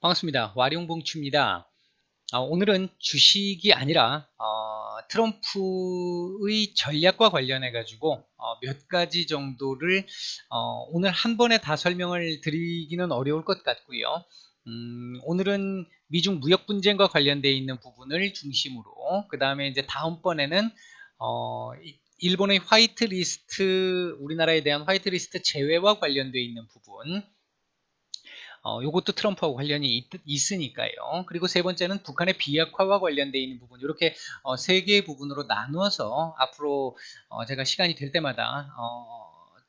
반갑습니다. 와룡봉추입니다. 오늘은 주식이 아니라 트럼프의 전략과 관련해 가지고 몇 가지 정도를 오늘 한 번에 다 설명을 드리기는 어려울 것 같고요. 오늘은 미중 무역 분쟁과 관련되어 있는 부분을 중심으로, 그 다음에 이제 다음번에는 일본의 화이트리스트, 우리나라에 대한 화이트리스트 제외와 관련되어 있는 부분, 요것도 트럼프하고 관련이 있으니까요. 그리고 세 번째는 북한의 비핵화와 관련되어 있는 부분, 이렇게 세 개의 부분으로 나누어서 앞으로 제가 시간이 될 때마다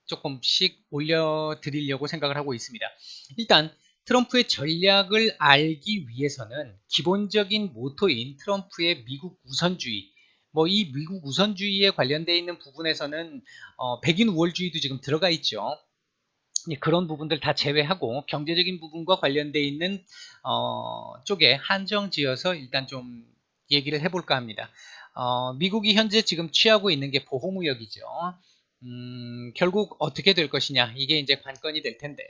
조금씩 올려드리려고 생각을 하고 있습니다. 일단 트럼프의 전략을 알기 위해서는 기본적인 모토인 트럼프의 미국 우선주의, 뭐 이 미국 우선주의에 관련되어 있는 부분에서는 백인 우월주의도 지금 들어가 있죠. 그런 부분들 다 제외하고 경제적인 부분과 관련되어 있는 쪽에 한정 지어서 일단 좀 얘기를 해볼까 합니다. 미국이 현재 지금 취하고 있는 게 보호무역이죠. 결국 어떻게 될 것이냐, 이게 이제 관건이 될 텐데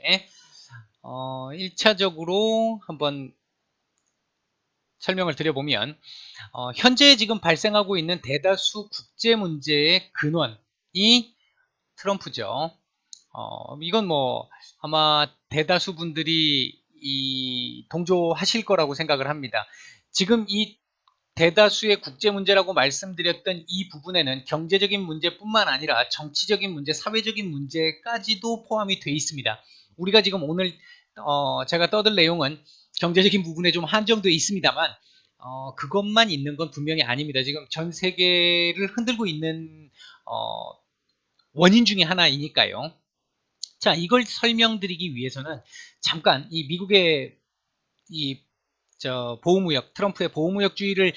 1차적으로 한번 설명을 드려보면 현재 지금 발생하고 있는 대다수 국제 문제의 근원이 트럼프죠. 이건 뭐 아마 대다수 분들이 동조하실 거라고 생각을 합니다. 지금 이 대다수의 국제 문제라고 말씀드렸던 이 부분에는 경제적인 문제뿐만 아니라 정치적인 문제, 사회적인 문제까지도 포함이 되어 있습니다. 우리가 지금 오늘 제가 떠들 내용은 경제적인 부분에 좀 한정되어 있습니다만 그것만 있는 건 분명히 아닙니다. 지금 전 세계를 흔들고 있는 원인 중에 하나이니까요. 자, 이걸 설명드리기 위해서는 잠깐 이 미국의 이 보호무역, 트럼프의 보호무역주의를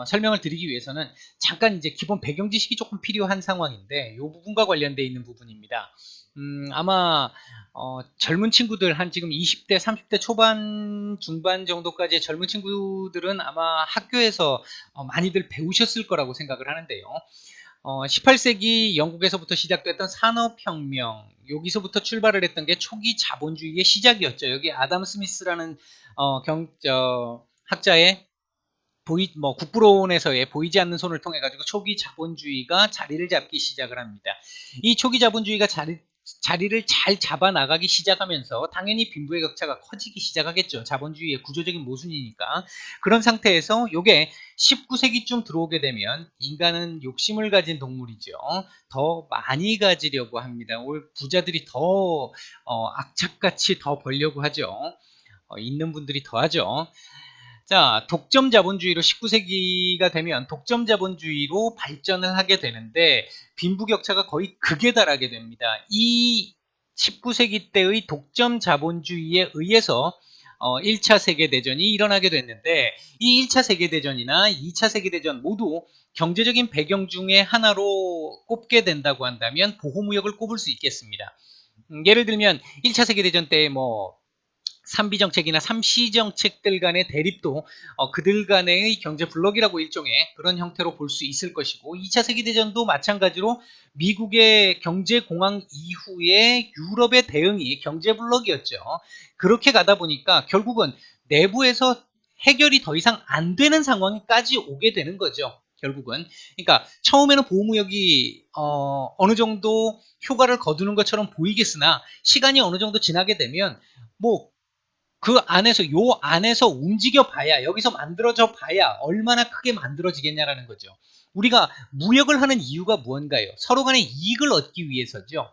설명을 드리기 위해서는 잠깐 이제 기본 배경 지식이 조금 필요한 상황인데, 이 부분과 관련되어 있는 부분입니다. 아마 젊은 친구들 한 지금 20대, 30대 초반, 중반 정도까지의 젊은 친구들은 아마 학교에서 많이들 배우셨을 거라고 생각을 하는데요. 18세기 영국에서부터 시작됐던 산업혁명, 여기서부터 출발을 했던 게 초기 자본주의의 시작이었죠. 여기 아담 스미스라는 학자의 국부론에서의 보이지 않는 손을 통해 가지고 초기 자본주의가 자리를 잡기 시작을 합니다. 이 초기 자본주의가 자리를 잘 잡아 나가기 시작하면서 당연히 빈부의 격차가 커지기 시작하겠죠. 자본주의의 구조적인 모순이니까. 그런 상태에서 이게 19세기쯤 들어오게 되면 인간은 욕심을 가진 동물이죠. 더 많이 가지려고 합니다. 부자들이 더 악착같이 더 벌려고 하죠. 있는 분들이 더 하죠. 자, 독점 자본주의로 19세기가 되면 독점 자본주의로 발전을 하게 되는데 빈부격차가 거의 극에 달하게 됩니다. 이 19세기 때의 독점 자본주의에 의해서 1차 세계대전이 일어나게 됐는데, 이 1차 세계대전이나 2차 세계대전 모두 경제적인 배경 중에 하나로 꼽게 된다고 한다면 보호무역을 꼽을 수 있겠습니다. 예를 들면 1차 세계대전 때 뭐 삼비정책이나 삼시정책들 간의 대립도 그들 간의 경제 블록이라고 일종의 그런 형태로 볼 수 있을 것이고, 2차 세계대전도 마찬가지로 미국의 경제공황 이후에 유럽의 대응이 경제 블록이었죠. 그렇게 가다 보니까 결국은 내부에서 해결이 더 이상 안 되는 상황까지 오게 되는 거죠. 결국은. 그러니까 처음에는 보호무역이 어느 정도 효과를 거두는 것처럼 보이겠으나 시간이 어느 정도 지나게 되면 뭐 요 안에서 움직여 봐야, 여기서 만들어져 봐야 얼마나 크게 만들어지겠냐라는 거죠. 우리가 무역을 하는 이유가 무언가요? 서로 간의 이익을 얻기 위해서죠.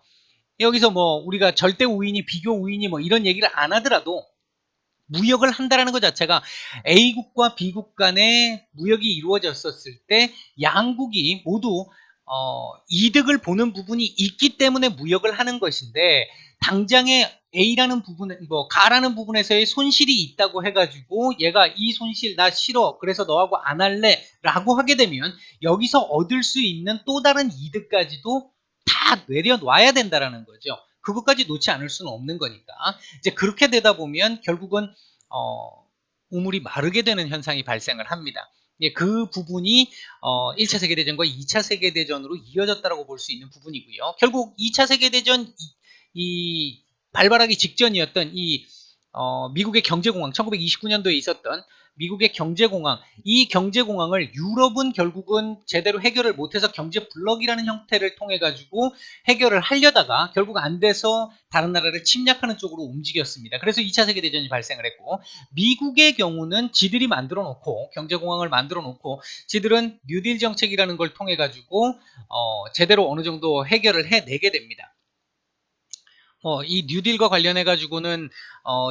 여기서 뭐 우리가 절대 우위니 비교 우위니 뭐 이런 얘기를 안 하더라도 무역을 한다라는 것 자체가 A국과 B국 간의 무역이 이루어졌었을 때 양국이 모두 이득을 보는 부분이 있기 때문에 무역을 하는 것인데, 당장에 A라는 부분, 가라는 부분에서의 손실이 있다고 해가지고 얘가 이 손실 나 싫어, 그래서 너하고 안 할래 라고 하게 되면 여기서 얻을 수 있는 또 다른 이득까지도 다 내려놔야 된다라는 거죠. 그것까지 놓지 않을 수는 없는 거니까. 이제 그렇게 되다 보면 결국은 우물이 마르게 되는 현상이 발생을 합니다. 그 부분이 1차 세계대전과 2차 세계대전으로 이어졌다고 볼 수 있는 부분이고요. 결국 2차 세계대전 이 발발하기 직전이었던 이 미국의 경제공황, 1929년도에 있었던 미국의 경제공황, 이 경제공황을 유럽은 결국은 제대로 해결을 못해서 경제 블록이라는 형태를 통해 가지고 해결을 하려다가 결국 안 돼서 다른 나라를 침략하는 쪽으로 움직였습니다. 그래서 2차 세계대전이 발생을 했고, 미국의 경우는 지들이 만들어 놓고, 경제공황을 만들어 놓고, 지들은 뉴딜 정책이라는 걸 통해 가지고 제대로 어느 정도 해결을 해내게 됩니다. 이 뉴딜과 관련해 가지고는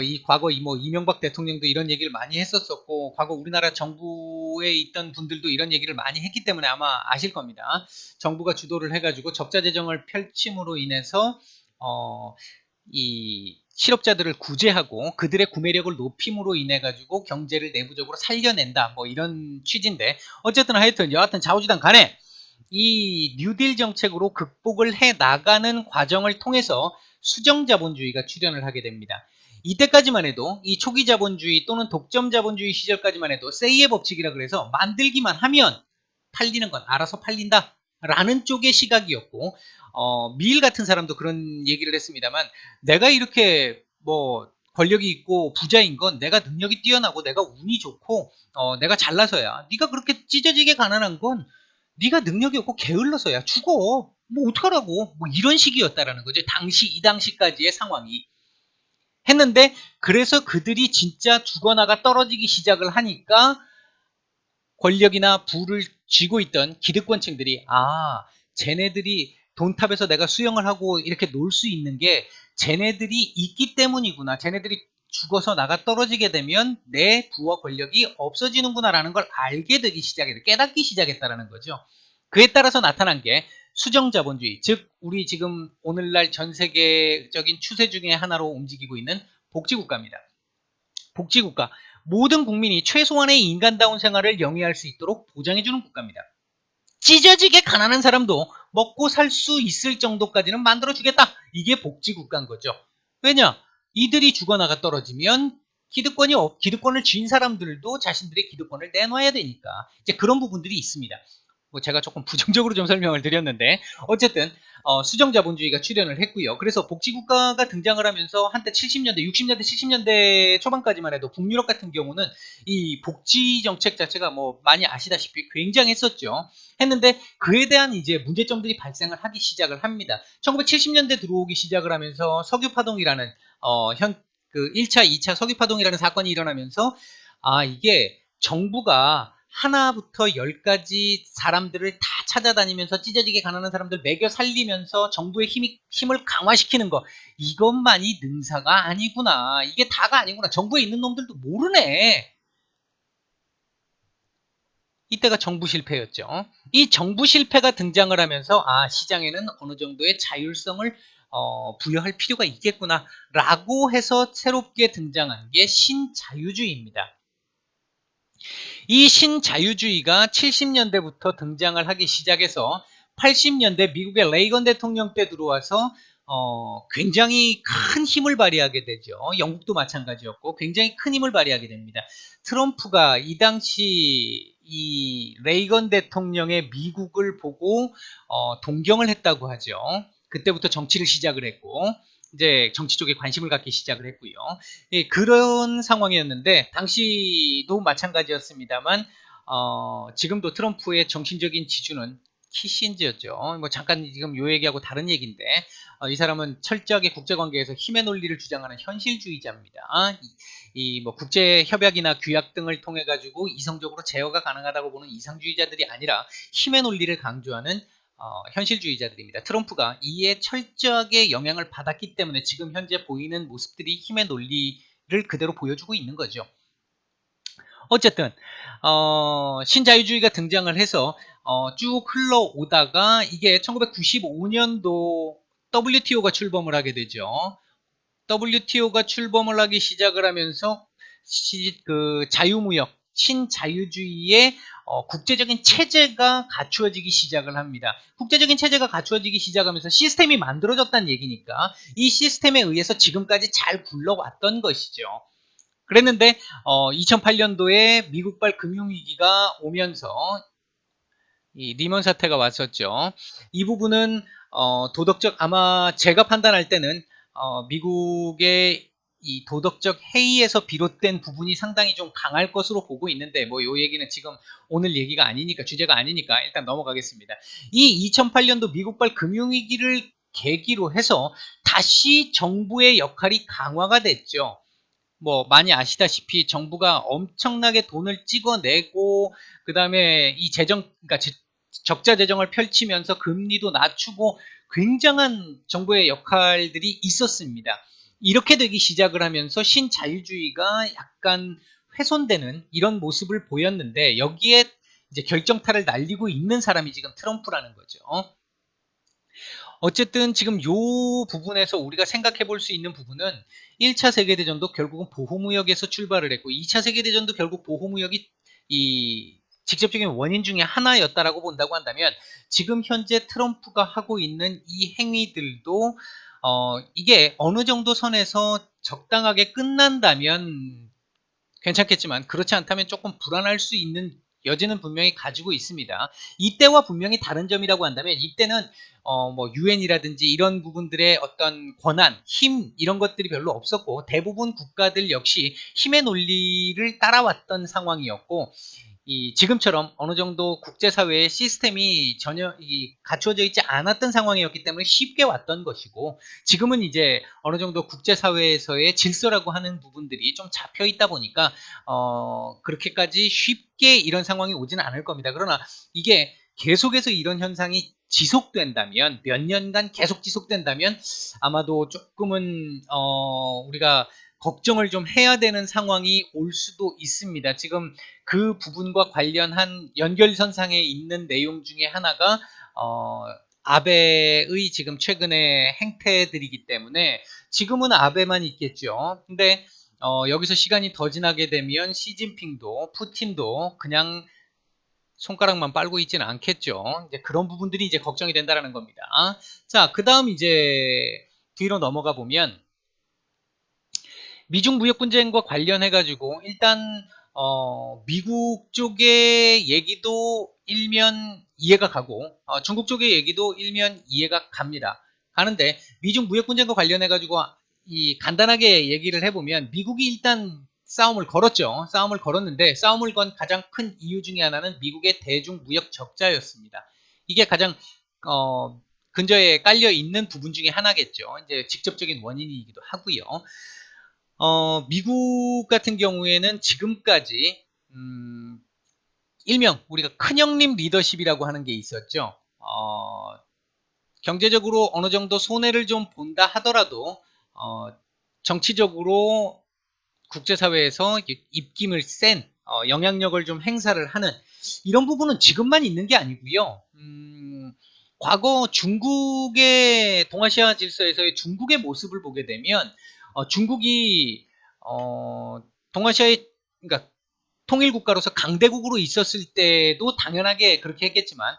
이 과거 뭐 이명박 대통령도 이런 얘기를 많이 했었었고, 과거 우리나라 정부에 있던 분들도 이런 얘기를 많이 했기 때문에 아마 아실 겁니다. 정부가 주도를 해가지고 적자 재정을 펼침으로 인해서 이 실업자들을 구제하고 그들의 구매력을 높임으로 인해 가지고 경제를 내부적으로 살려낸다, 뭐 이런 취지인데, 어쨌든 하여튼 여하튼 좌우지단 간에 이 뉴딜 정책으로 극복을 해 나가는 과정을 통해서 수정 자본주의가 출현을 하게 됩니다. 이때까지만 해도 이 초기 자본주의 또는 독점 자본주의 시절까지만 해도 세이의 법칙이라 그래서 만들기만 하면 팔리는 건 알아서 팔린다 라는 쪽의 시각이었고, 미일 같은 사람도 그런 얘기를 했습니다만, 내가 이렇게 뭐 권력이 있고 부자인 건 내가 능력이 뛰어나고 내가 운이 좋고 내가 잘나서야. 네가 그렇게 찢어지게 가난한 건 네가 능력이 없고 게을러서야. 죽어. 뭐 어떡하라고. 뭐 이런 식이었다라는 거죠. 이 당시까지의 상황이. 했는데, 그래서 그들이 진짜 죽어나가 떨어지기 시작을 하니까 권력이나 부를 쥐고 있던 기득권층들이, 쟤네들이 돈탑에서 내가 수영을 하고 이렇게 놀 수 있는 게 쟤네들이 있기 때문이구나. 쟤네들이 죽어서 나가 떨어지게 되면 내 부와 권력이 없어지는구나라는 걸 알게 되기 시작했다. 깨닫기 시작했다라는 거죠. 그에 따라서 나타난 게 수정자본주의, 즉 우리 지금 오늘날 전 세계적인 추세 중에 하나로 움직이고 있는 복지국가입니다. 복지국가. 모든 국민이 최소한의 인간다운 생활을 영위할 수 있도록 보장해주는 국가입니다. 찢어지게 가난한 사람도 먹고 살 수 있을 정도까지는 만들어주겠다. 이게 복지국가인 거죠. 왜냐? 이들이 죽어나가 떨어지면 기득권을 쥔 사람들도 자신들의 기득권을 내놔야 되니까. 이제 그런 부분들이 있습니다. 뭐 제가 조금 부정적으로 좀 설명을 드렸는데, 어쨌든 수정자본주의가 출현을 했고요. 그래서 복지국가가 등장을 하면서 한때 70년대, 60년대, 70년대 초반까지만 해도 북유럽 같은 경우는 이 복지 정책 자체가 뭐 많이 아시다시피 굉장했었죠. 했는데 그에 대한 이제 문제점들이 발생을 하기 시작을 합니다. 1970년대 들어오기 시작을 하면서 석유파동이라는 그 1차, 2차 석유파동이라는 사건이 일어나면서, 이게 정부가 하나부터 10까지 사람들을 다 찾아다니면서 찢어지게 가난한 사람들 매겨 살리면서 정부의 힘을 강화시키는 거, 이것만이 능사가 아니구나. 이게 다가 아니구나. 정부에 있는 놈들도 모르네. 이때가 정부 실패였죠. 이 정부 실패가 등장을 하면서 시장에는 어느 정도의 자율성을 부여할 필요가 있겠구나 라고 해서 새롭게 등장한 게 신자유주의입니다. 이 신자유주의가 70년대부터 등장을 하기 시작해서 80년대 미국의 레이건 대통령 때 들어와서 굉장히 큰 힘을 발휘하게 되죠. 영국도 마찬가지였고 굉장히 큰 힘을 발휘하게 됩니다. 트럼프가 이 당시 이 레이건 대통령의 미국을 보고 동경을 했다고 하죠. 그때부터 정치를 시작을 했고 이제 정치 쪽에 관심을 갖기 시작을 했고요. 예, 그런 상황이었는데 당시도 마찬가지였습니다만 지금도 트럼프의 정신적인 지주는 키신저였죠. 뭐 잠깐 지금 요 얘기하고 다른 얘기인데 이 사람은 철저하게 국제관계에서 힘의 논리를 주장하는 현실주의자입니다. 뭐 국제 협약이나 규약 등을 통해 가지고 이성적으로 제어가 가능하다고 보는 이상주의자들이 아니라 힘의 논리를 강조하는 현실주의자들입니다. 트럼프가 이에 철저하게 영향을 받았기 때문에 지금 현재 보이는 모습들이 힘의 논리를 그대로 보여주고 있는 거죠. 어쨌든 신자유주의가 등장을 해서 쭉 흘러오다가 이게 1995년도 WTO가 출범을 하게 되죠. WTO가 출범을 하기 시작을 하면서 그 자유무역, 신자유주의의 국제적인 체제가 갖추어지기 시작을 합니다. 국제적인 체제가 갖추어지기 시작하면서 시스템이 만들어졌다는 얘기니까 이 시스템에 의해서 지금까지 잘 굴러왔던 것이죠. 그랬는데 2008년도에 미국발 금융위기가 오면서 이 리먼 사태가 왔었죠. 이 부분은 도덕적, 아마 제가 판단할 때는 미국의 이 도덕적 해이에서 비롯된 부분이 상당히 좀 강할 것으로 보고 있는데 뭐 요 얘기는 지금 오늘 얘기가 아니니까 주제가 아니니까 일단 넘어가겠습니다. 이 2008년도 미국발 금융위기를 계기로 해서 다시 정부의 역할이 강화가 됐죠. 뭐 많이 아시다시피 정부가 엄청나게 돈을 찍어내고 그 다음에 이 그러니까 적자 재정을 펼치면서 금리도 낮추고 굉장한 정부의 역할들이 있었습니다. 이렇게 되기 시작을 하면서 신자유주의가 약간 훼손되는 이런 모습을 보였는데 여기에 이제 결정타를 날리고 있는 사람이 지금 트럼프라는 거죠. 어쨌든 지금 요 부분에서 우리가 생각해 볼 수 있는 부분은 1차 세계대전도 결국은 보호무역에서 출발을 했고 2차 세계대전도 결국 보호무역이 이 직접적인 원인 중에 하나였다라고 본다고 한다면 지금 현재 트럼프가 하고 있는 이 행위들도 이게 어느 정도 선에서 적당하게 끝난다면 괜찮겠지만 그렇지 않다면 조금 불안할 수 있는 여지는 분명히 가지고 있습니다. 이때와 분명히 다른 점이라고 한다면 이때는 뭐 유엔이라든지 이런 부분들의 어떤 권한, 힘 이런 것들이 별로 없었고 대부분 국가들 역시 힘의 논리를 따라왔던 상황이었고 지금처럼 어느 정도 국제사회의 시스템이 전혀 갖추어져 있지 않았던 상황이었기 때문에 쉽게 왔던 것이고 지금은 이제 어느 정도 국제사회에서의 질서라고 하는 부분들이 좀 잡혀 있다 보니까 그렇게까지 쉽게 이런 상황이 오지는 않을 겁니다. 그러나 이게 계속해서 이런 현상이 지속된다면 몇 년간 계속 지속된다면 아마도 조금은 우리가 걱정을 좀 해야 되는 상황이 올 수도 있습니다. 지금 그 부분과 관련한 연결선상에 있는 내용 중에 하나가 아베의 지금 최근의 행태들이기 때문에 지금은 아베만 있겠죠. 근데 여기서 시간이 더 지나게 되면 시진핑도 푸틴도 그냥 손가락만 빨고 있지는 않겠죠. 이제 그런 부분들이 이제 걱정이 된다라는 겁니다. 자, 그 다음 이제 뒤로 넘어가 보면 미중 무역 분쟁과 관련해 가지고 일단 미국 쪽의 얘기도 일면 이해가 가고 중국 쪽의 얘기도 일면 이해가 갑니다. 가는데 미중 무역 분쟁과 관련해 가지고 이 간단하게 얘기를 해보면 미국이 일단 싸움을 걸었죠. 싸움을 걸었는데 싸움을 건 가장 큰 이유 중에 하나는 미국의 대중 무역 적자였습니다. 이게 가장 근저에 깔려 있는 부분 중에 하나겠죠. 이제 직접적인 원인이기도 하고요. 미국 같은 경우에는 지금까지 일명 우리가 큰형님 리더십이라고 하는 게 있었죠. 경제적으로 어느 정도 손해를 좀 본다 하더라도 정치적으로 국제사회에서 입김을 센 영향력을 좀 행사를 하는 이런 부분은 지금만 있는 게 아니고요. 과거 중국의 동아시아 질서에서의 중국의 모습을 보게 되면 중국이 동아시아의 그러니까 통일국가로서 강대국으로 있었을 때도 당연하게 그렇게 했겠지만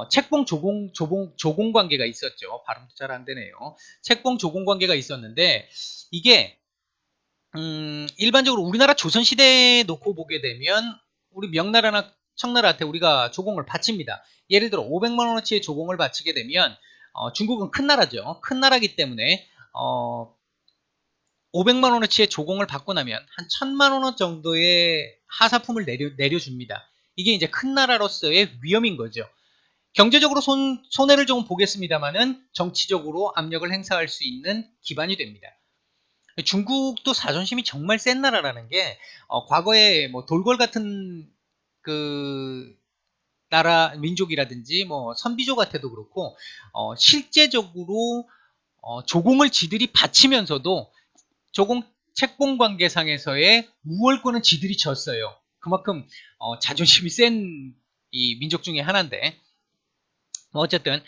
책봉 조공 관계가 있었죠. 발음도 잘 안 되네요. 책봉 조공 관계가 있었는데 이게 일반적으로 우리나라 조선시대에 놓고 보게 되면 우리 명나라나 청나라한테 우리가 조공을 바칩니다. 예를 들어 500만 원어치의 조공을 바치게 되면 중국은 큰 나라죠. 큰 나라기 때문에 500만 원어치의 조공을 받고 나면 한 1000만 원 정도의 하사품을 내려줍니다. 이게 이제 큰 나라로서의 위험인 거죠. 경제적으로 손해를 좀 보겠습니다만은 정치적으로 압력을 행사할 수 있는 기반이 됩니다. 중국도 자존심이 정말 센 나라라는 게 과거에 뭐 돌궐 같은 그 나라 민족이라든지 뭐 선비족 같아도 그렇고 실제적으로 조공을 지들이 바치면서도 조공 책봉 관계상에서의 우월권은 지들이 졌어요. 그만큼 자존심이 센 이 민족 중에 하나인데 어쨌든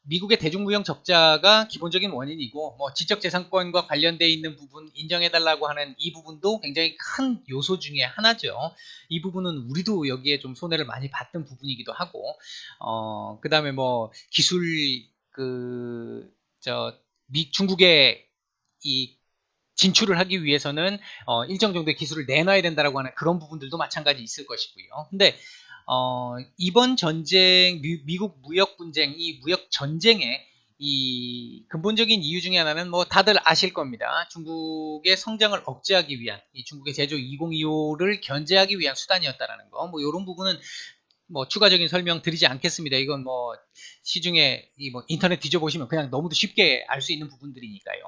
미국의 대중무역 적자가 기본적인 원인이고 뭐 지적재산권과 관련되어 있는 부분 인정해달라고 하는 이 부분도 굉장히 큰 요소 중에 하나죠. 이 부분은 우리도 여기에 좀 손해를 많이 봤던 부분이기도 하고 그 다음에 뭐 기술 중국의 이 진출을 하기 위해서는 일정 정도의 기술을 내놔야 된다라고 하는 그런 부분들도 마찬가지 있을 것이고요. 근데 이번 전쟁, 미국 무역 분쟁, 이 무역 전쟁에 이 근본적인 이유 중에 하나는 뭐 다들 아실 겁니다. 중국의 성장을 억제하기 위한, 이 중국의 제조 2025를 견제하기 위한 수단이었다라는 거. 뭐 이런 부분은 뭐 추가적인 설명 드리지 않겠습니다. 이건 뭐 시중에 이 뭐 인터넷 뒤져보시면 그냥 너무도 쉽게 알 수 있는 부분들이니까요.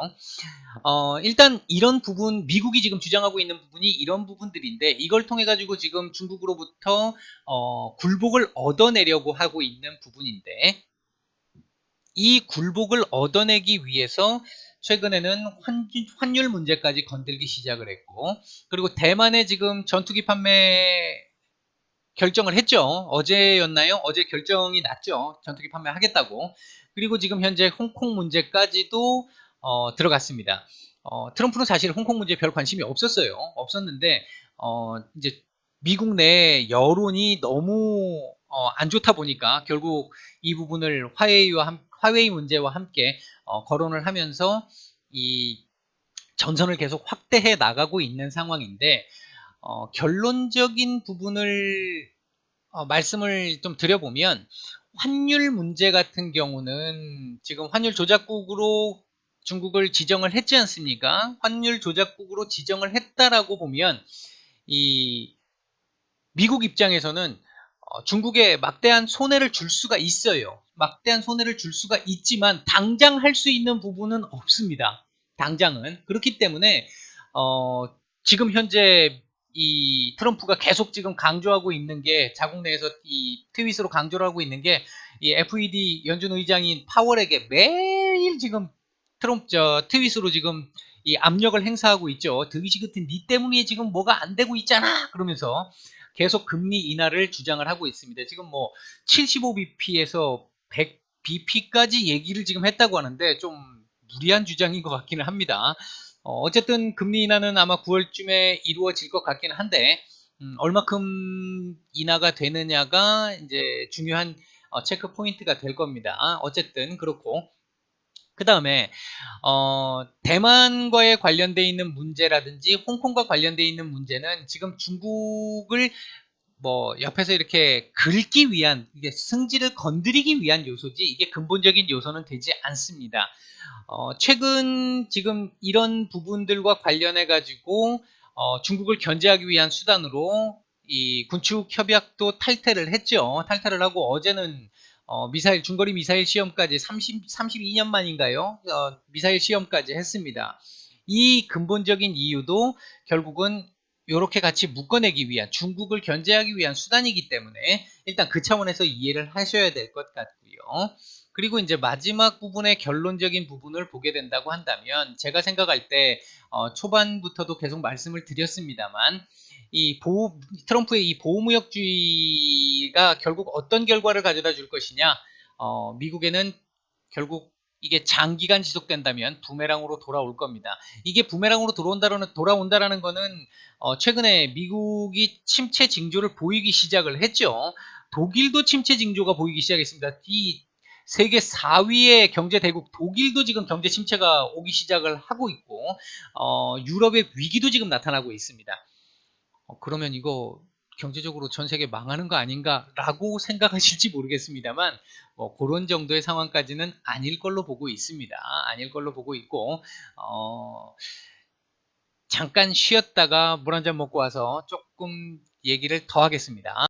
일단 이런 부분, 미국이 지금 주장하고 있는 부분이 이런 부분들인데, 이걸 통해 가지고 지금 중국으로부터 굴복을 얻어내려고 하고 있는 부분인데, 이 굴복을 얻어내기 위해서 최근에는 환율 문제까지 건들기 시작을 했고, 그리고 대만에 지금 전투기 판매 결정을 했죠. 어제였나요? 어제 결정이 났죠. 전투기 판매하겠다고. 그리고 지금 현재 홍콩 문제까지도 들어갔습니다. 트럼프는 사실 홍콩 문제에 별 관심이 없었어요. 없었는데 이제 미국 내 여론이 너무 안 좋다 보니까 결국 이 부분을 화웨이 문제와 함께 거론을 하면서 이 전선을 계속 확대해 나가고 있는 상황인데, 결론적인 부분을 말씀을 좀 드려보면, 환율 문제 같은 경우는 지금 환율 조작국으로 중국을 지정을 했지 않습니까? 환율 조작국으로 지정을 했다라고 보면 이 미국 입장에서는 중국에 막대한 손해를 줄 수가 있어요. 막대한 손해를 줄 수가 있지만 당장 할 수 있는 부분은 없습니다. 당장은. 그렇기 때문에 지금 현재 이 트럼프가 계속 지금 강조하고 있는 게, 자국 내에서 이 트윗으로 강조를 하고 있는 게, 이 FED 연준 의장인 파월에게 매일 지금 트윗으로 지금 이 압력을 행사하고 있죠. 드기시 같은 니 때문에 지금 뭐가 안 되고 있잖아, 그러면서 계속 금리 인하를 주장을 하고 있습니다. 지금 뭐 75bp에서 100bp까지 얘기를 지금 했다고 하는데, 좀 무리한 주장인 것 같기는 합니다. 어쨌든 금리 인하는 아마 9월쯤에 이루어질 것 같기는 한데, 얼마큼 인하가 되느냐가 이제 중요한 체크 포인트가 될 겁니다. 어쨌든 그렇고, 그 다음에 대만과의 관련돼 있는 문제라든지 홍콩과 관련돼 있는 문제는 지금 중국을 뭐 옆에서 이렇게 긁기 위한, 이게 승질을 건드리기 위한 요소지, 이게 근본적인 요소는 되지 않습니다. 최근 지금 이런 부분들과 관련해 가지고 중국을 견제하기 위한 수단으로 이 군축 협약도 탈퇴를 했죠. 탈퇴를 하고 어제는 중거리 미사일 시험까지 32년 만인가요? 미사일 시험까지 했습니다. 이 근본적인 이유도 결국은 이렇게 같이 묶어내기 위한, 중국을 견제하기 위한 수단이기 때문에 일단 그 차원에서 이해를 하셔야 될 것 같고요. 그리고 이제 마지막 부분의 결론적인 부분을 보게 된다고 한다면, 제가 생각할 때 초반부터도 계속 말씀을 드렸습니다만, 트럼프의 이 보호무역주의가 결국 어떤 결과를 가져다 줄 것이냐, 미국에는 결국 이게 장기간 지속된다면 부메랑으로 돌아올 겁니다. 이게 부메랑으로 돌아온다라는 거는 최근에 미국이 침체 징조를 보이기 시작을 했죠. 독일도 침체 징조가 보이기 시작했습니다. 이 세계 4위의 경제 대국 독일도 지금 경제 침체가 오기 시작을 하고 있고, 유럽의 위기도 지금 나타나고 있습니다. 그러면 이거 경제적으로 전 세계 망하는 거 아닌가라고 생각하실지 모르겠습니다만, 뭐 그런 정도의 상황까지는 아닐 걸로 보고 있습니다. 아닐 걸로 보고 있고, 잠깐 쉬었다가 물 한 잔 먹고 와서 조금 얘기를 더 하겠습니다.